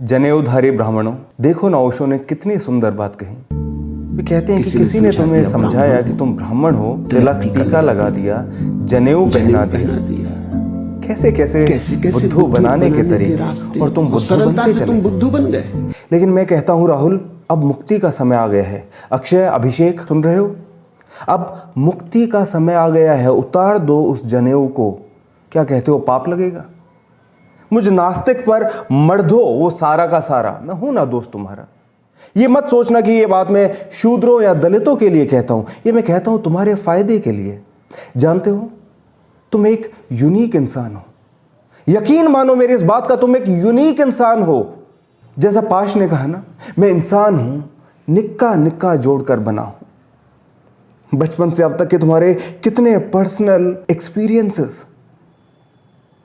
जनेऊधारी ब्राह्मणों, देखो ना ओशो ने कितनी सुंदर बात कही। वे कहते हैं कि किसी ने तुम्हें समझाया कि तुम ब्राह्मण हो, तिलक टीका लगा दिया, जनेऊ पहना दिया। कैसे कैसे बुद्धू बनाने के तरीके, और तुम बुद्धू बनते चले। लेकिन मैं कहता हूं राहुल, अब मुक्ति का समय आ गया है। अक्षय, अभिषेक, सुन रहे हो? अब मुक्ति का समय आ गया है। उतार दो उस जनेऊ को। क्या कहते हो, पाप लगेगा? मुझ नास्तिक पर मर दो वो सारा का सारा। मैं हूं ना दोस्त तुम्हारा। ये मत सोचना कि ये बात मैं शूद्रों या दलितों के लिए कहता हूं। ये मैं कहता हूं तुम्हारे फायदे के लिए। जानते हो, तुम एक यूनिक इंसान हो। यकीन मानो मेरी इस बात का, तुम एक यूनिक इंसान हो। जैसा पाश ने कहा ना, मैं इंसान हूं, निक्का निक्का जोड़कर बना हूं। बचपन से अब तक के तुम्हारे कितने पर्सनल एक्सपीरियंसेस,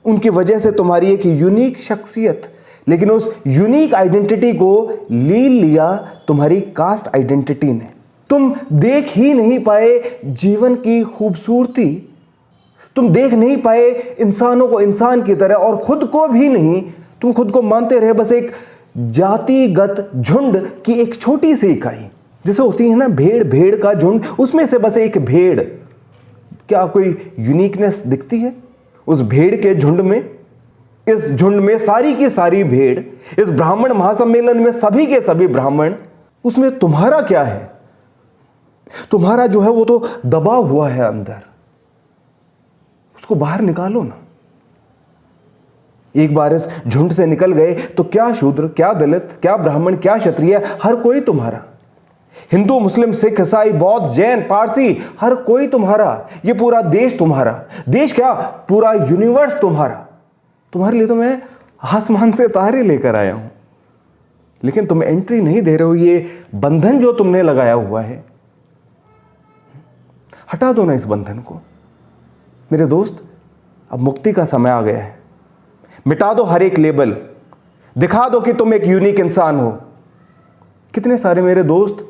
उनकी वजह से तुम्हारी एक यूनिक शख्सियत, लेकिन उस यूनिक आइडेंटिटी को ले लिया तुम्हारी कास्ट आइडेंटिटी ने। तुम देख ही नहीं पाए जीवन की खूबसूरती, तुम देख नहीं पाए इंसानों को इंसान की तरह, और खुद को भी नहीं। तुम खुद को मानते रहे बस एक जातिगत झुंड की एक छोटी सी इकाई। जैसे होती है ना भेड़, भेड़ का झुंड, उसमें से बस एक भेड़। क्या कोई यूनिकनेस दिखती है उस भेड़ के झुंड में? इस झुंड में सारी की सारी भेड़, इस ब्राह्मण महासम्मेलन में सभी के सभी ब्राह्मण, उसमें तुम्हारा क्या है? तुम्हारा जो है वो तो दबा हुआ है अंदर। उसको बाहर निकालो ना। एक बार इस झुंड से निकल गए तो क्या शूद्र, क्या दलित, क्या ब्राह्मण, क्या क्षत्रिय, हर कोई तुम्हारा। हिंदू, मुस्लिम, सिख, ईसाई, बौद्ध, जैन, पारसी, हर कोई तुम्हारा। ये पूरा देश तुम्हारा। देश क्या, पूरा यूनिवर्स तुम्हारा। तुम्हारे लिए तो मैं आसमान से तारे लेकर आया हूं, लेकिन तुम एंट्री नहीं दे रहे हो। ये बंधन जो तुमने लगाया हुआ है, हटा दो ना इस बंधन को। मेरे दोस्त, अब मुक्ति का समय आ गया है। मिटा दो हर एक लेबल, दिखा दो कि तुम एक यूनिक इंसान हो। कितने सारे मेरे दोस्त,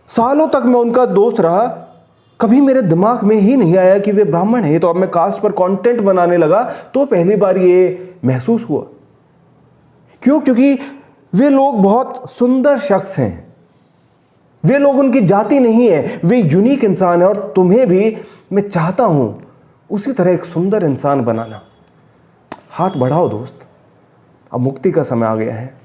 सालों तक मैं उनका दोस्त रहा, कभी मेरे दिमाग में ही नहीं आया कि वे ब्राह्मण हैं। तो अब मैं कास्ट पर कंटेंट बनाने लगा तो पहली बार ये महसूस हुआ। क्यों? क्योंकि वे लोग बहुत सुंदर शख्स हैं। वे लोग उनकी जाति नहीं है, वे यूनिक इंसान है। और तुम्हें भी मैं चाहता हूं उसी तरह एक सुंदर इंसान बनाना। हाथ बढ़ाओ दोस्त, अब मुक्ति का समय आ गया है।